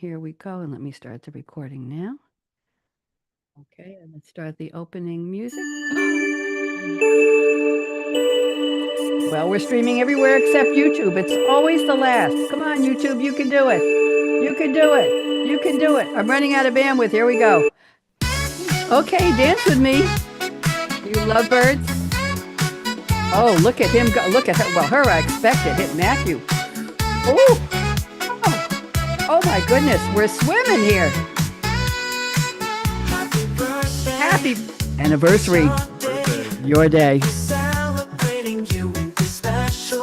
here we go. And let me start the recording now. Okay, and let's start the opening music. Well, we're streaming everywhere except YouTube. It's always the last. Come on, YouTube, you can do it. You can do it. You can do it. I'm running out of bandwidth. Here we go. Okay, dance with me. You lovebirds. Oh, look at him go. Look at her. Well, her I expected. Hit Matthew. Oh. Oh my goodness, we're swimming here. Happy anniversary. Your day.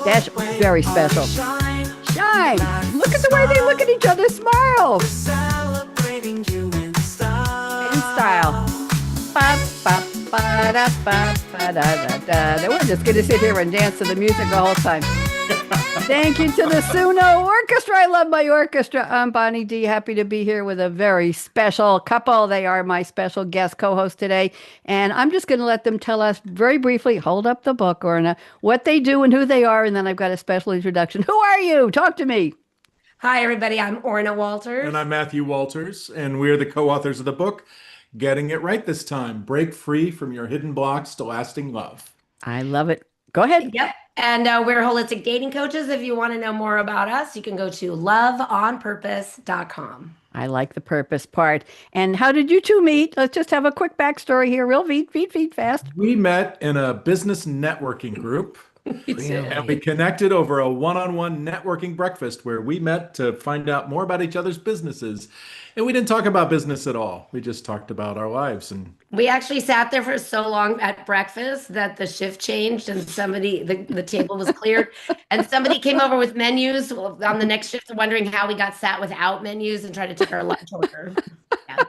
That's very special. Shine. Look at the way they look at each other smile. In style. We're just going to sit here and dance to the music the whole time. Thank you to the Suno Orchestra. I love my orchestra. I'm Bonnie D. Happy to be here with a very special couple. They are my special guest co-host today. And I'm just going to let them tell us very briefly, hold up the book, Orna, what they do and who they are. And then I've got a special introduction. Who are you? Talk to me. Hi, everybody. I'm Orna Walters. And I'm Matthew Walters. And we're the co-authors of the book, Getting It Right This Time. Break free from your hidden blocks to lasting love. I love it. Go ahead. Yep. And we're holistic dating coaches. If you want to know more about us, you can go to loveonpurpose.com. I like the purpose part. And how did you two meet? Let's just have a quick backstory here. Real feed fast. We met in a business networking group. And we connected over a one-on-one networking breakfast where we met to find out more about each other's businesses. And we didn't talk about business at all. We just talked about our lives. And we actually sat there for so long at breakfast that the shift changed and the table was cleared. And somebody came over with menus on the next shift, wondering how we got sat without menus and tried to take our lunch order. Yeah.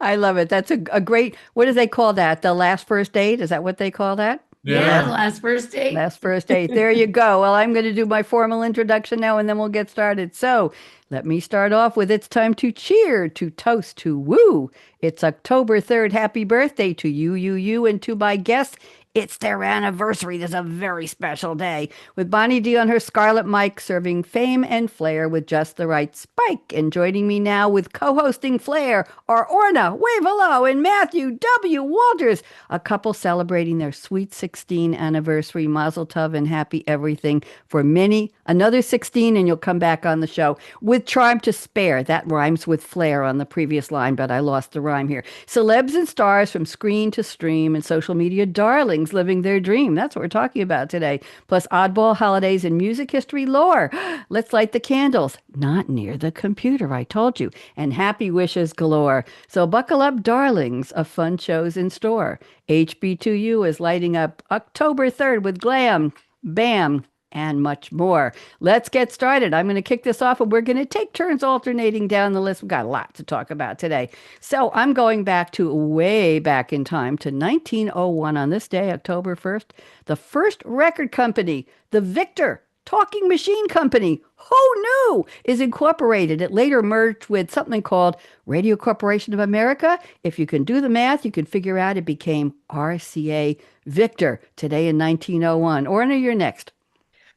I love it. That's a great, what do they call that? The last first date? Is that what they call that? Yeah, last first date. Last first date. There you go. Well, I'm going to do my formal introduction now, and then we'll get started. So let me start off with it's time to cheer, to toast, to woo. It's October 3rd. Happy birthday to you, and to my guests. It's their anniversary. This is a very special day. With Bonnie D on her scarlet mic, serving fame and flair with just the right spike. And joining me now with co-hosting flair are Orna, wave hello, and Matthew W. Walters, a couple celebrating their sweet 16 anniversary. Mazel tov and happy everything for many. Another 16 and you'll come back on the show. With charm to spare. That rhymes with flair on the previous line, but I lost the rhyme here. Celebs and stars from screen to stream and social media darlings living their dream. That's what we're talking about today. Plus oddball holidays and music history lore. Let's light the candles. Not near the computer, I told you. And happy wishes galore. So buckle up, darlings, of fun shows in store. HB2U is lighting up October 3rd with glam, bam, and much more. Let's get started. I'm going to kick this off and we're going to take turns alternating down the list. We've got a lot to talk about today. So I'm going back to way back in time to 1901 on this day, October 1st. The first record company, the Victor Talking Machine Company, who knew, is incorporated. It later merged with something called Radio Corporation of America. If you can do the math, you can figure out it became RCA Victor today in 1901. Orna, you're next.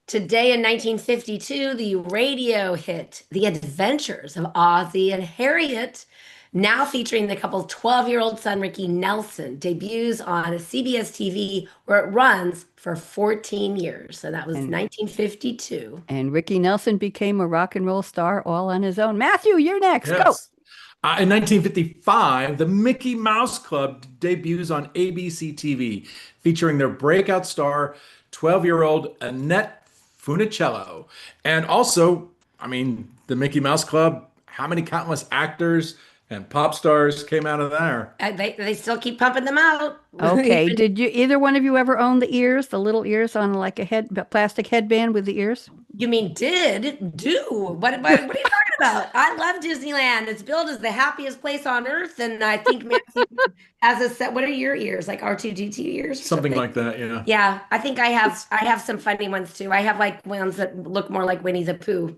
Today in 1952, the radio hit The Adventures of Ozzie and Harriet, now featuring the couple's 12-year-old son, Ricky Nelson, debuts on CBS TV, where it runs for 14 years. So that was 1952. And Ricky Nelson became a rock and roll star all on his own. Matthew, you're next. yes. Go. In 1955, the Mickey Mouse Club debuts on ABC TV, featuring their breakout star, 12-year-old Annette Funicello. And also, the Mickey Mouse Club, how many countless actors and pop stars came out of there? They still keep pumping them out. Okay. Did you either one of you ever own the ears, the little ears on like a plastic headband with the ears? You mean do? What are you talking about? I love Disneyland. It's billed as the happiest place on earth, and I think Matthew has a set. What are your ears? Like R2D2 ears? Something like that, yeah. Yeah, I think I have some funny ones too. I have like ones that look more like Winnie the Pooh.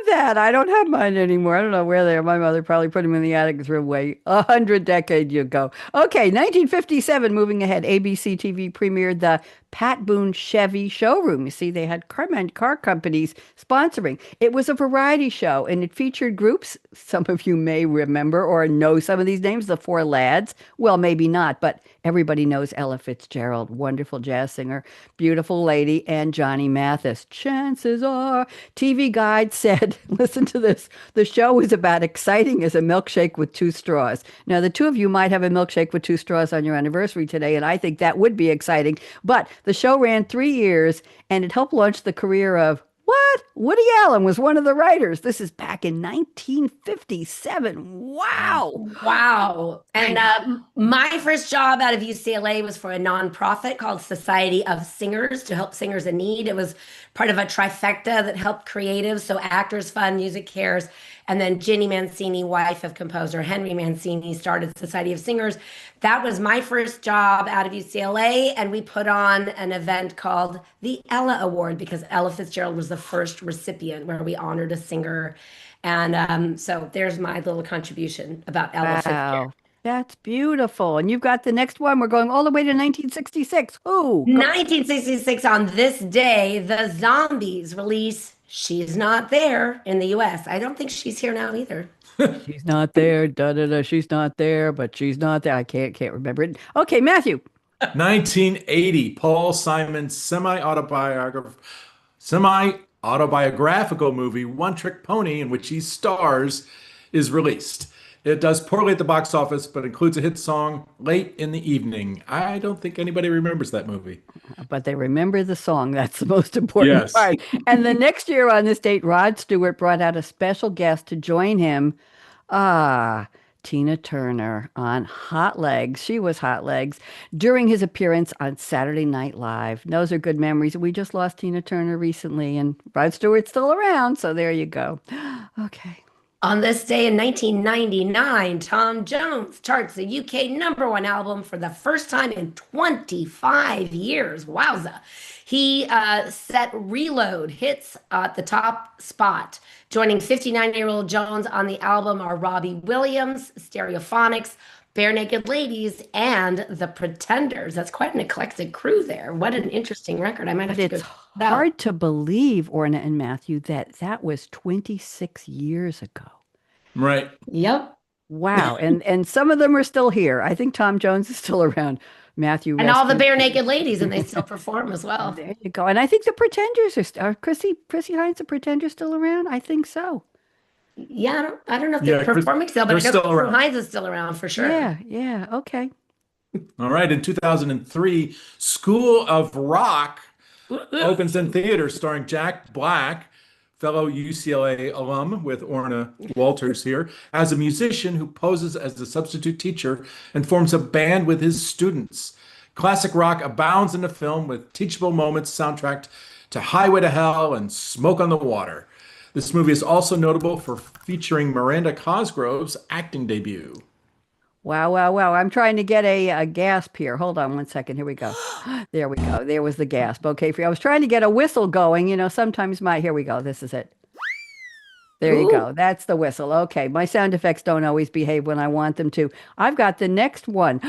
that. I don't have mine anymore. I don't know where they are. My mother probably put them in the attic and threw away 100 decades ago. Okay, 1957, moving ahead, ABC TV premiered the Pat Boone Chevy showroom. You see, they had car companies sponsoring. It was a variety show and it featured groups. Some of you may remember or know some of these names, the Four Lads. Well, maybe not, but everybody knows Ella Fitzgerald, wonderful jazz singer, beautiful lady, and Johnny Mathis. Chances are, TV Guide said, listen to this, the show was about exciting as a milkshake with two straws. Now, the two of you might have a milkshake with two straws on your anniversary today, and I think that would be exciting. But the show ran 3 years, and it helped launch the career of what? Woody Allen was one of the writers. This is back in 1957. Wow. Wow. And my first job out of UCLA was for a nonprofit called Society of Singers to help singers in need. It was part of a trifecta that helped creatives, so Actors Fund, Music Cares, and then Ginny Mancini, wife of composer Henry Mancini, started Society of Singers. That was my first job out of UCLA, and we put on an event called the Ella Award because Ella Fitzgerald was the first recipient where we honored a singer. And so there's my little contribution about Ella Fitzgerald. Wow. That's beautiful. And you've got the next one. We're going all the way to 1966. Ooh. 1966, on this day, the Zombies release She's Not There in the US. I don't think she's here now either. She's not there. Da da da. She's not there, but she's not there. I can't remember it. Okay, Matthew. 1980, Paul Simon's semi-autobiographical movie One Trick Pony, in which he stars, is released. It does poorly at the box office, but includes a hit song, Late in the Evening. I don't think anybody remembers that movie. But they remember the song. That's the most important Yes. part. And the next year on this date, Rod Stewart brought out a special guest to join him. Tina Turner on Hot Legs. She was Hot Legs during his appearance on Saturday Night Live. Those are good memories. We just lost Tina Turner recently, and Rod Stewart's still around. So there you go. Okay. On this day in 1999, Tom Jones charts the UK #1 album for the first time in 25 years. Wowza. He set Reload hits at the top spot. Joining 59-year-old Jones on the album are Robbie Williams, Stereophonics, Bare Naked Ladies, and The Pretenders. That's quite an eclectic crew there. What an interesting record. I might have to go It's check that out. hard to believe, Orna and Matthew, that was 26 years ago. Right. Yep. Wow. And some of them are still here. I think Tom Jones is still around. Matthew And all the Reston. Bare Naked Ladies, and they still perform as well. There you go. And I think the Pretenders are Chrissy Hines, the Pretenders still around? I think so. Yeah, I don't know if Yeah, they're Chris- performing still, but I they're know still Chrissy around. Hines is still around for sure. Yeah. Okay. All right. In 2003, School of Rock opens in theaters, starring Jack Black, fellow UCLA alum with Orna Walters here, as a musician who poses as a substitute teacher and forms a band with his students. Classic rock abounds in the film with teachable moments soundtracked to Highway to Hell and Smoke on the Water. This movie is also notable for featuring Miranda Cosgrove's acting debut. Wow. I'm trying to get a gasp here. Hold on one second. Here we go. There we go. There was the gasp. Okay, I was trying to get a whistle going. Sometimes here we go. This is it. There you go. That's the whistle. Okay, my sound effects don't always behave when I want them to. I've got the next one.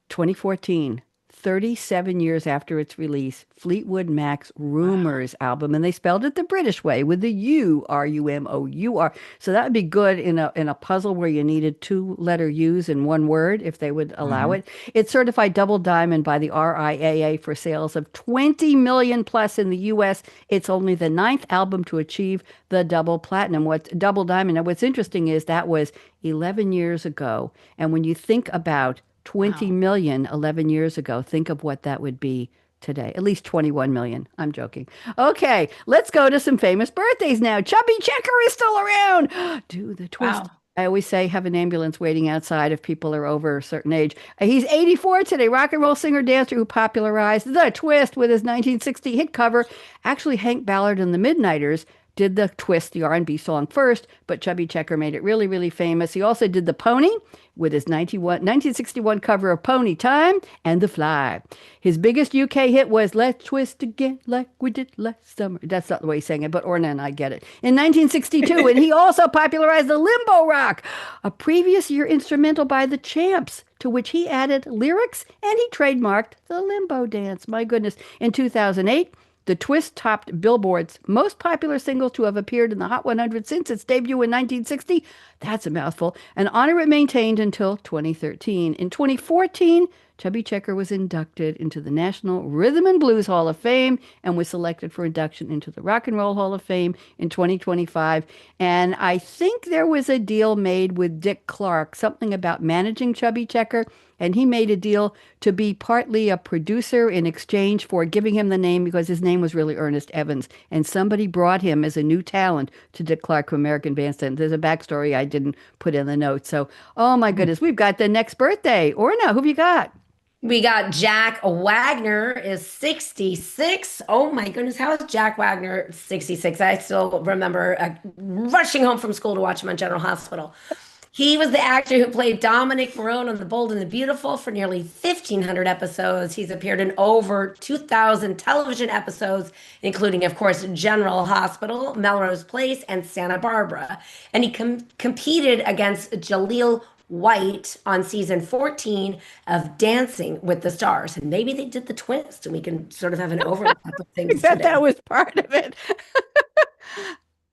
2014. 37 years after its release, Fleetwood Mac's Rumors album, and they spelled it the British way with the U, R-U-M-O-U-R. So that would be good in a puzzle where you needed 2-letter U's in one word, if they would allow it. It's certified double diamond by the RIAA for sales of 20 million plus in the US. It's only the 9th album to achieve the double platinum. Double diamond? And what's interesting is that was 11 years ago. And when you think about 20 million 11 years ago. Think of what that would be today. At least 21 million. I'm joking. Okay, let's go to some famous birthdays now. Chubby Checker is still around. Do the twist. Wow. I always say have an ambulance waiting outside if people are over a certain age. He's 84 today. Rock and roll singer dancer who popularized the twist with his 1960 hit cover. Actually, Hank Ballard and the Midnighters did the twist, the R&B song first, but Chubby Checker made it really, really famous. He also did the Pony with his 1961 cover of Pony Time and The Fly. His biggest UK hit was Let's Twist Again Like We Did Last Summer. That's not the way he sang it, but Orna and I get it. In 1962, and he also popularized the limbo rock, a previous year instrumental by the Champs, to which he added lyrics, and he trademarked the limbo dance. My goodness. In 2008, the twist topped Billboard's most popular single to have appeared in the Hot 100 since its debut in 1960. That's a mouthful. An honor it maintained until 2013. In 2014, Chubby Checker was inducted into the National Rhythm and Blues Hall of Fame and was selected for induction into the Rock and Roll Hall of Fame in 2025. And I think there was a deal made with Dick Clark, something about managing Chubby Checker, and he made a deal to be partly a producer in exchange for giving him the name because his name was really Ernest Evans. And somebody brought him as a new talent to Dick Clark from American Bandstand. There's a backstory I didn't put in the notes. So, oh my goodness, we've got the next birthday. Orna, who have you got? We got Jack Wagner is 66. Oh my goodness, how is Jack Wagner 66? I still remember rushing home from school to watch him on General Hospital. He was the actor who played Dominic Marone on The Bold and the Beautiful for nearly 1,500 episodes. He's appeared in over 2,000 television episodes, including, of course, General Hospital, Melrose Place, and Santa Barbara. And he competed against Jaleel White on season 14 of Dancing with the Stars. And maybe they did the twist and we can sort of have an overlap of things Except today. that was part of it.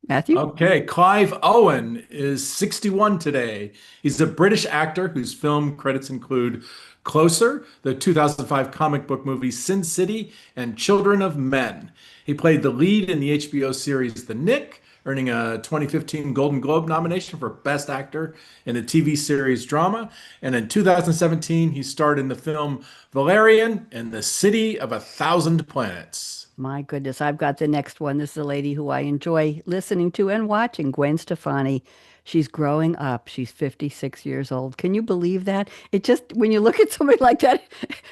Matthew? Okay, Clive Owen is 61 today. He's a British actor whose film credits include Closer, the 2005 comic book movie Sin City, and Children of Men. He played the lead in the HBO series The Nick, earning a 2015 Golden Globe nomination for Best Actor in a TV series drama. And in 2017, he starred in the film Valerian and the City of a Thousand Planets. My goodness, I've got the next one. This is a lady who I enjoy listening to and watching, Gwen Stefani. She's growing up. She's 56 years old. Can you believe that? It just, when you look at somebody like that,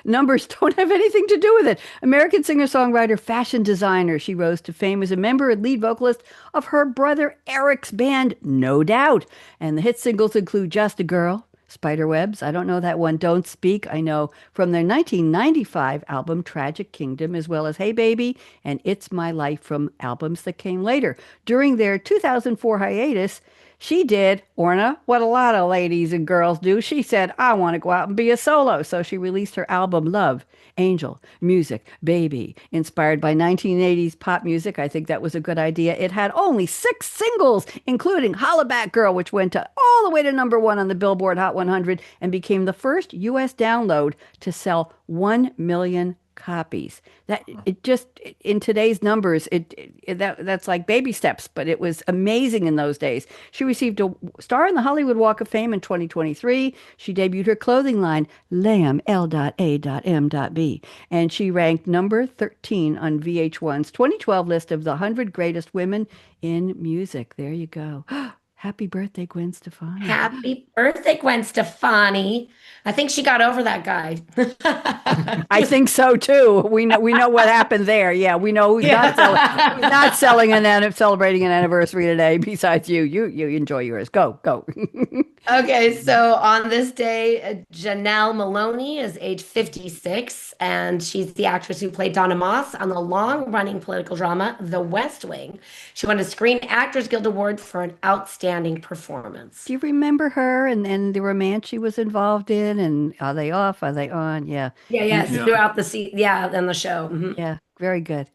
numbers don't have anything to do with it. American singer-songwriter, fashion designer. She rose to fame as a member and lead vocalist of her brother Eric's band, No Doubt. And the hit singles include Just a Girl, Spiderwebs. I don't know that one. Don't Speak. I know from their 1995 album Tragic Kingdom, as well as Hey Baby and It's My Life from albums that came later. During their 2004 hiatus, she did, Orna, what a lot of ladies and girls do. She said, I want to go out and be a solo. So she released her album Love, Angel, Music, Baby, inspired by 1980s pop music. I think that was a good idea. It had only 6 singles, including Holla Back Girl, which went all the way to #1 on the Billboard Hot 100 and became the first U.S. download to sell 1 million copies. That it just in today's numbers, that's like baby steps, but it was amazing in those days. She received a star in the Hollywood Walk of Fame in 2023. She debuted her clothing line Lamb L.A.M.B, and she ranked number 13 on VH1's 2012 list of the 100 greatest women in music. There you go. Happy birthday, Gwen Stefani. Happy birthday, Gwen Stefani. I think she got over that guy. I think so too. We know what happened there. Yeah, we know who's not celebrating an anniversary today. Besides you enjoy yours. Go. Okay, so on this day, Janelle Maloney is age 56, and she's the actress who played Donna Moss on the long-running political drama The West Wing. She won a Screen Actors Guild Award for an outstanding performance. Do you remember her and the romance she was involved in? And Are They Off? Are They On? Yeah. Yeah. Throughout on the show. Mhm. Yeah, very good.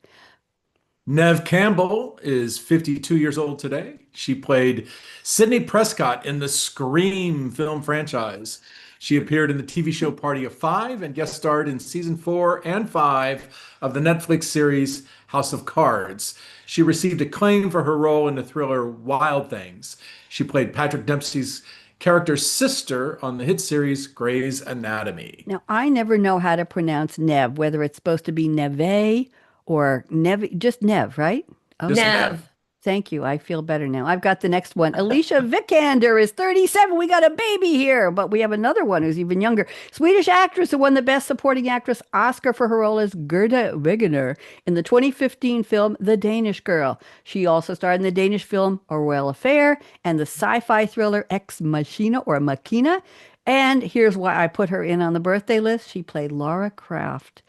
Neve Campbell is 52 years old today. She played Sydney Prescott in the Scream film franchise. She appeared in the TV show Party of Five and guest starred in season 4 and 5 of the Netflix series House of Cards. She received acclaim for her role in the thriller Wild Things. She played Patrick Dempsey's character's sister on the hit series Grey's Anatomy. Now, I never know how to pronounce Neve, whether it's supposed to be Neve or Neve, just Neve, right? Just Nev. Thank you. I feel better now. I've got the next one. Alicia Vikander is 37. We got a baby here, but we have another one who's even younger. Swedish actress who won the Best Supporting Actress Oscar for her role as Gerda Wegener in the 2015 film The Danish Girl. She also starred in the Danish film A Royal Affair and the sci-fi thriller Ex Machina or Machina. And here's why I put her in on the birthday list. She played Lara Croft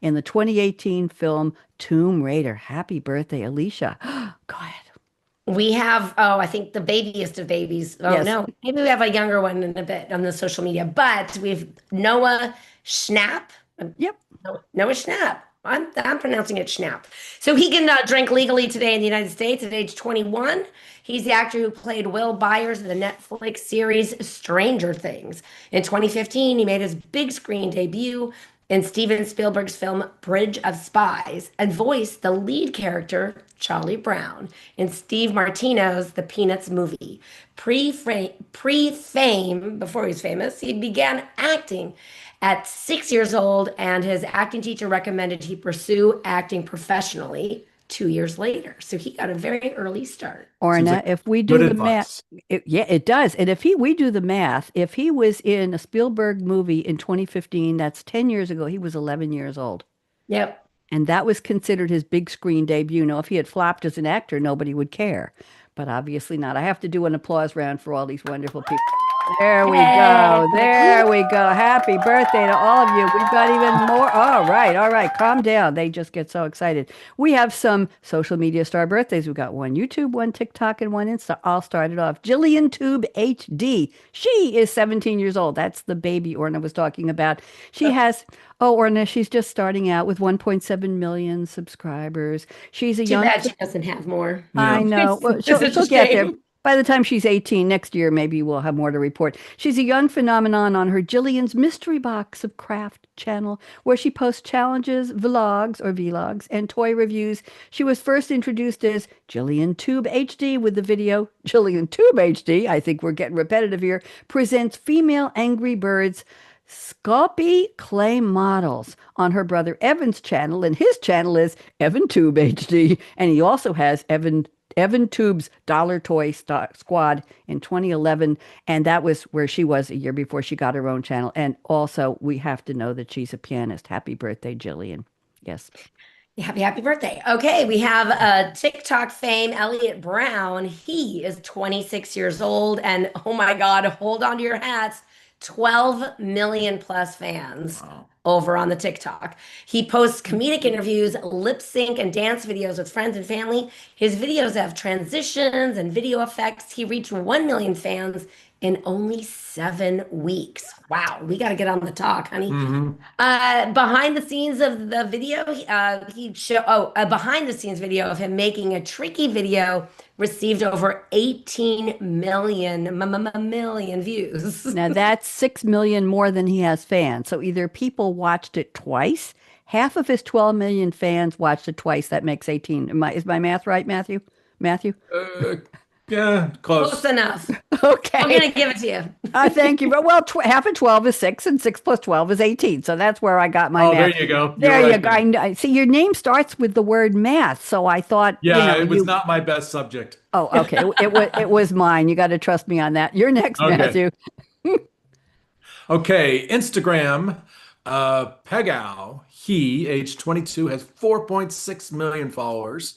in the 2018 film Tomb Raider. Happy birthday, Alicia. Go ahead. We have, I think the babyest of babies. Oh, Yes. no. Maybe we have a younger one in a bit on the social media, but we have Noah Schnapp. Yep. Noah Schnapp. I'm pronouncing it Schnapp. So he can drink legally today in the United States at age 21. He's the actor who played Will Byers in the Netflix series Stranger Things. In 2015, he made his big screen debut in Steven Spielberg's film Bridge of Spies and voiced the lead character, Charlie Brown, in Steve Martino's The Peanuts movie. Pre-fame, before he was famous, he began acting at 6 years old, and his acting teacher recommended he pursue acting professionally 2 years later. So he got a very early start. Orna, like if we do good the math, advice. yeah, it does. And if we do the math, if he was in a Spielberg movie in 2015, that's 10 years ago, he was 11 years old. Yep. And that was considered his big screen debut. Now, if he had flopped as an actor, nobody would care. But obviously not. I have to do an applause round for all these wonderful people. There we go. There we go. Happy birthday to all of you. We've got even more. All right. All right. Calm down. They just get so excited. We have some social media star birthdays. We've got one YouTube, one TikTok, and one Insta. I'll start it off. Jillian Tube HD. She is 17 years old. That's the baby Orna was talking about. She has, Orna, she's just starting out with 1.7 million subscribers. She's a Too young. bad she doesn't have more. I know. Well, she'll It's a get there. shame. By the time she's 18 next year, maybe we'll have more to report. She's a young phenomenon on her Jillian's Mystery Box of Craft channel, where she posts challenges, vlogs, and toy reviews. She was first introduced as Jillian Tube HD with the video Jillian Tube HD, I think we're getting repetitive here, presents female Angry Birds Sculpey clay models on her brother Evan's channel, and his channel is Evan Tube HD, and he also has Evan Tube's Dollar Toy Squad in 2011, and that was where she was a year before she got her own channel. And also, we have to know that she's a pianist. Happy birthday, Jillian. Yes. Happy birthday. Okay, we have TikTok fame, Elliot Brown. He is 26 years old, and oh my God, hold on to your hats. 12 million plus fans over on the TikTok. He posts comedic interviews, lip sync, and dance videos with friends and family. His videos have transitions and video effects. He reached 1 million fans in only 7 weeks. Wow, we got to get on the talk, honey. Behind the scenes of the video, a behind the scenes video of him making a tricky video received over 18 million views. Now that's 6 million more than he has fans. So either people watched it twice, half of his 12 million fans watched it twice. That makes 18. Is my math right, Matthew? Yeah, Close enough. Okay. I'm going to give it to you. Thank you. Well, half of 12 is 6, and 6 plus 12 is 18. So that's where I got my math. there you go. There You're you right. go. See, your name starts with the word math. So I thought, Yeah, it was not my best subject. Oh, okay. It was mine. You got to trust me on that. You're next, Okay. Matthew. Okay, Instagram, Pegao, he, age 22, has 4.6 million followers.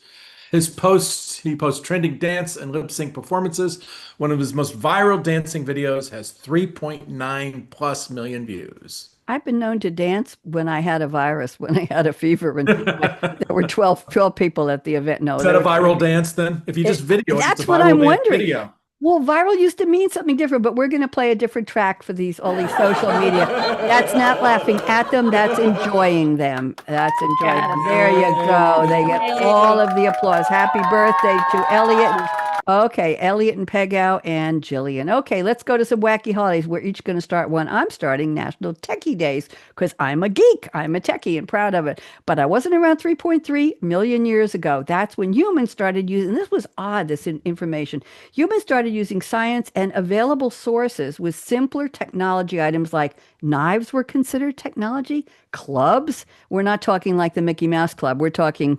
He posts trending dance and lip sync performances. One of his most viral dancing videos has 3.9 plus million views. I've been known to dance when I had a virus, when I had a fever, and there were 12 people at the event. No, Is that a viral dance then? If you just video it, that's it's a what viral I'm dance wondering. video. Well, viral used to mean something different, but we're going to play a different track for all these social media. That's not laughing at them. That's enjoying them. That's enjoying them. There you go. They get all of the applause. Happy birthday to Elliot. Okay, Elliot and Pegao and Jillian. Okay, let's go to some wacky holidays. We're each going to start one. I'm starting National Techie Days because I'm a geek. I'm a techie and proud of it. But I wasn't around 3.3 million years ago. That's when humans started using, and this was odd, this information. Humans started using science and available sources with simpler technology items like knives were considered technology, clubs. We're not talking like the Mickey Mouse Club. We're talking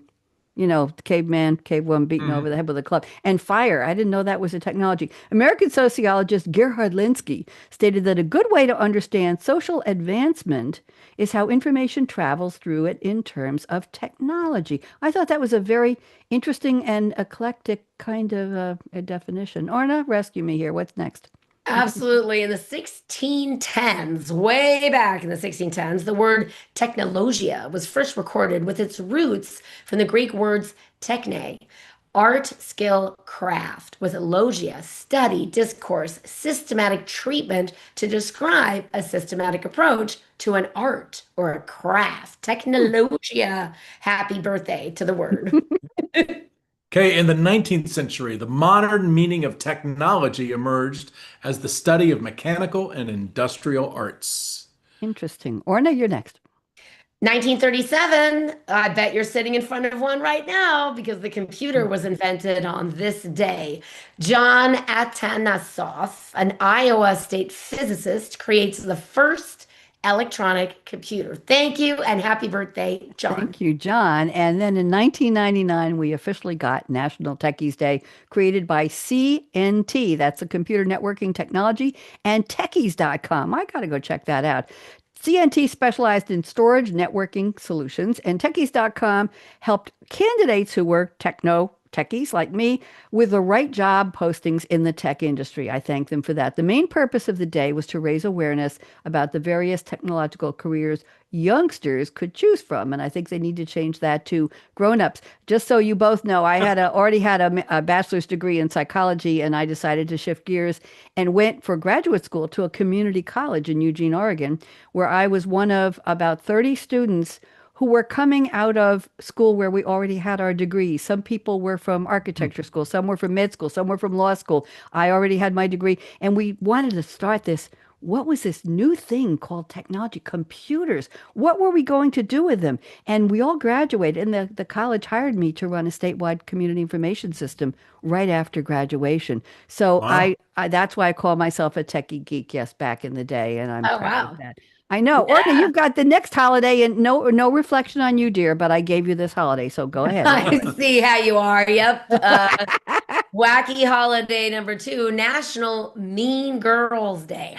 You know, caveman, cave woman beaten over the head with a club. And fire. I didn't know that was a technology. American sociologist Gerhard Linsky stated that a good way to understand social advancement is how information travels through it in terms of technology. I thought that was a very interesting and eclectic kind of a definition. Orna, rescue me here. What's next? Absolutely. In the 1610s, way back in the 1610s, the word technologia was first recorded with its roots from the Greek words techne, art, skill, craft, with logia, study, discourse, systematic treatment to describe a systematic approach to an art or a craft. Technologia. Happy birthday to the word. Okay, in the 19th century, the modern meaning of technology emerged as the study of mechanical and industrial arts. Interesting. Orna, you're next. 1937, I bet you're sitting in front of one right now because the computer was invented on this day. John Atanasoff, an Iowa State physicist, creates the first electronic computer. Thank you and happy birthday, John. Thank you, John. And then in 1999, we officially got National Techies Day, created by CNT. That's the Computer Networking Technology, and techies.com. I got to go check that out. CNT specialized in storage networking solutions, and techies.com helped candidates who were techies like me with the right job postings in the tech industry. I thank them for that. The main purpose of the day was to raise awareness about the various technological careers youngsters could choose from. And I think they need to change that to grown-ups. Just so you both know, I already had a bachelor's degree in psychology, and I decided to shift gears and went for graduate school to a community college in Eugene, Oregon, where I was one of about 30 students who were coming out of school where we already had our degrees. Some people were from architecture school, some were from med school, some were from law school. I already had my degree, and we wanted to start this. What was this new thing called technology? Computers. What were we going to do with them? And we all graduated, and the college hired me to run a statewide community information system right after graduation. So Wow. I that's why I call myself a techie geek, yes, back in the day, and I'm Oh, proud of wow. that. I know. Orna, Yeah. you've got the next holiday, and no reflection on you, dear, but I gave you this holiday, so go ahead. What I was see how you are. Yep. Wacky holiday number two, National Mean Girls Day.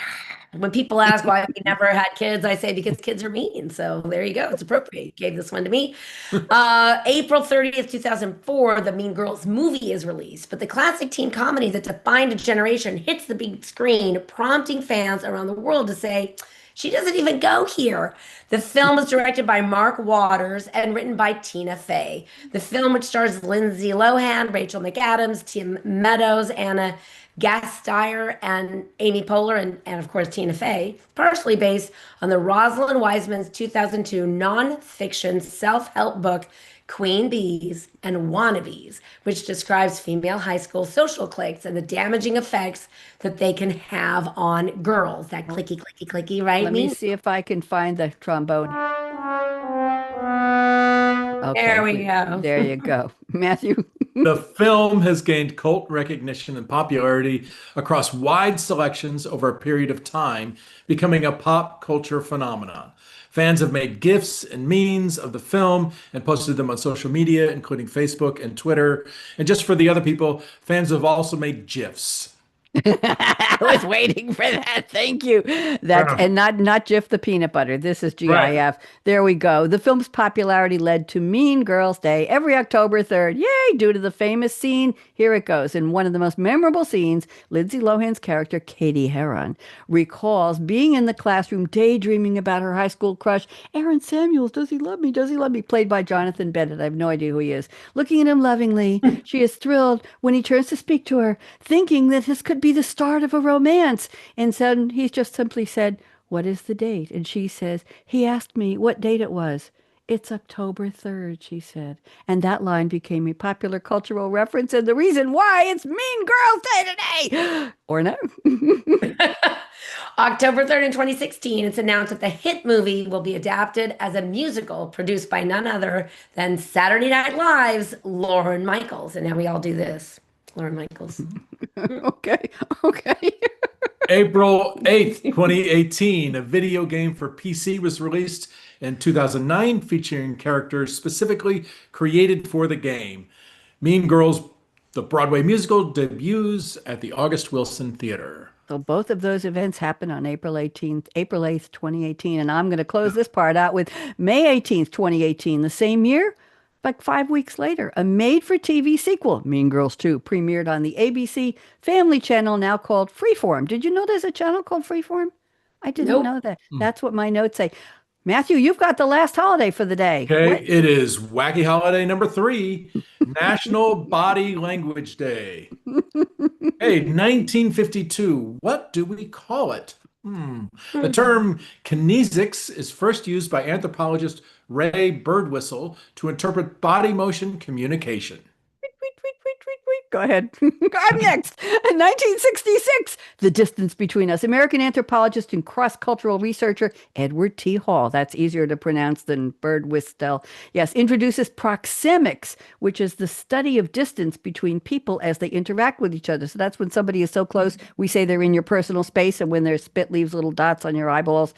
When people ask why we never had kids, I say because kids are mean. So there you go. It's appropriate. Gave this one to me. April 30th, 2004, the Mean Girls movie is released. But the classic teen comedy that defined a generation hits the big screen, prompting fans around the world to say, she doesn't even go here. The film was directed by Mark Waters and written by Tina Fey. The film, which stars Lindsay Lohan, Rachel McAdams, Tim Meadows, Anna Gasteyer, and Amy Poehler, and of course Tina Fey, partially based on the Rosalind Wiseman's 2002 nonfiction self-help book Queen Bees and Wannabes, which describes female high school social cliques and the damaging effects that they can have on girls. That clicky, clicky, clicky, right? Let me Me? see if I can find the trombone. There Okay, we go. there you go. Matthew. The film has gained cult recognition and popularity across wide selections over a period of time, becoming a pop culture phenomenon. Fans have made GIFs and memes of the film and posted them on social media, including Facebook and Twitter. And just for the other people, fans have also made GIFs. I was waiting for that. Thank you. That's Yeah. and not Jif the peanut butter. This is Right. GIF. There we go. The film's popularity led to Mean Girls Day every October 3rd. Yay, due to the famous scene. Here it goes. In one of the most memorable scenes, Lindsay Lohan's character, Katie Heron, recalls being in the classroom daydreaming about her high school crush, Aaron Samuels. Does he love me? Does he love me? Played by Jonathan Bennett. I have no idea who he is. Looking at him lovingly, she is thrilled when he turns to speak to her, thinking that this could be the start of a romance. And so he just simply said, "What is the date?" And she says, "He asked me what date it was." "It's October 3rd," she said. And that line became a popular cultural reference and the reason why it's Mean Girls Day today. Or no? October 3rd in 2016, it's announced that the hit movie will be adapted as a musical produced by none other than Saturday Night Live's Lauren Michaels. And now we all do this. Lauren Michaels. Okay. Okay. April 8th, 2018, a video game for PC was released in 2009 featuring characters specifically created for the game. Mean Girls, the Broadway musical, debuts at the August Wilson Theater. So both of those events happened on April 8th, 2018. And I'm going to close this part out with May 18th, 2018, the same year, like 5 weeks later, a made-for-TV sequel, Mean Girls 2, premiered on the ABC Family Channel, now called Freeform. Did you know there's a channel called Freeform? I didn't know that. That's what my notes say. Matthew, you've got the last holiday for the day. Okay, What? it is wacky holiday number 3, National Body Language Day. Hey, 1952, what do we call it? The term kinesics is first used by anthropologist Ray Birdwhistle to interpret body motion communication. Go ahead. I'm next. In 1966, The Distance Between Us, American anthropologist and cross-cultural researcher Edward T. Hall, that's easier to pronounce than Birdwhistle, yes, introduces proxemics, which is the study of distance between people as they interact with each other. So that's when somebody is so close, we say they're in your personal space, and when their spit leaves little dots on your eyeballs.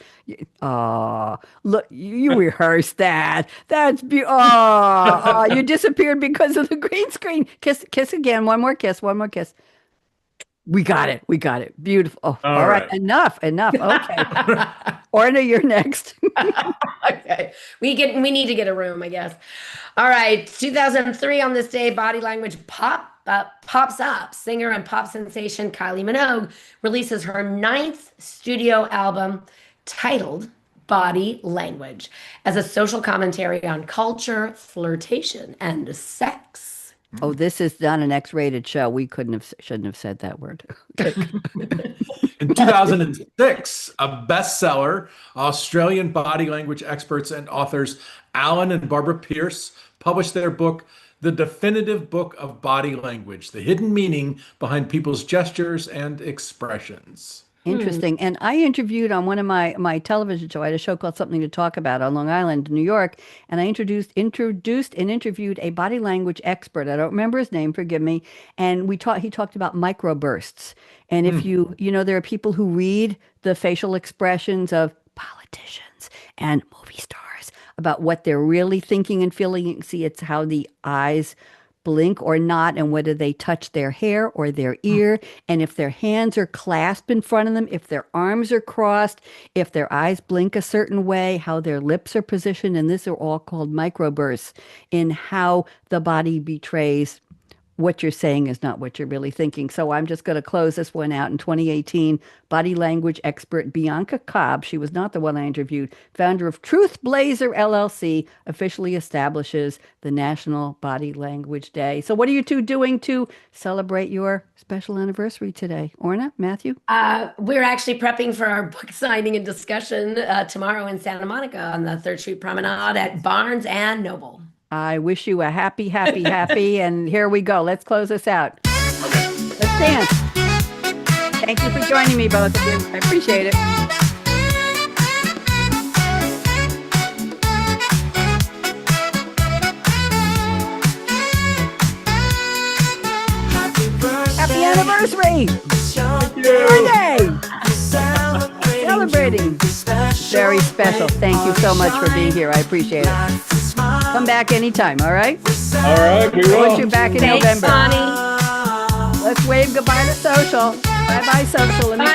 Look, you rehearsed that. That's you disappeared because of the green screen. Kiss again. One more kiss. We got it. Beautiful. Oh, all right. Enough. Okay. Orna, you're next. Okay. We need to get a room, I guess. All right. 2003, on this day, body language pops up. Singer and pop sensation Kylie Minogue releases her 9th studio album titled Body Language as a social commentary on culture, flirtation, and sex. Oh, this is not an X-rated show. We shouldn't have said that word. In 2006, a bestseller, Australian body language experts and authors Alan and Barbara Pierce published their book, The Definitive Book of Body Language, the hidden meaning behind people's gestures and expressions. Interesting. And I interviewed on one of my television show. I had a show called Something to Talk About on Long Island, New York. And I introduced and interviewed a body language expert. I don't remember his name, forgive me. And he talked about microbursts. And if there are people who read the facial expressions of politicians and movie stars about what they're really thinking and feeling. See, it's how the eyes blink or not, and whether they touch their hair or their ear, and if their hands are clasped in front of them, if their arms are crossed, if their eyes blink a certain way, how their lips are positioned, and these are all called microbursts in how the body betrays what you're saying is not what you're really thinking. So I'm just going to close this one out. In 2018, body language expert Bianca Cobb, she was not the one I interviewed, founder of Truth Blazer LLC, officially establishes the National Body Language Day. So what are you two doing to celebrate your special anniversary today? Orna, Matthew? We're actually prepping for our book signing and discussion tomorrow in Santa Monica on the 3rd Street Promenade at Barnes and Noble. I wish you a happy, and here we go. Let's close this out. Let's dance. Thank you for joining me, both of you. I appreciate it. Happy anniversary! Monday! Celebrating. Very special. Thank you so much for being here. I appreciate it. Come back anytime, all right? All right, we will. Want you back in Thanks, November. Bonnie. Let's wave goodbye to social. Bye-bye, social. Let me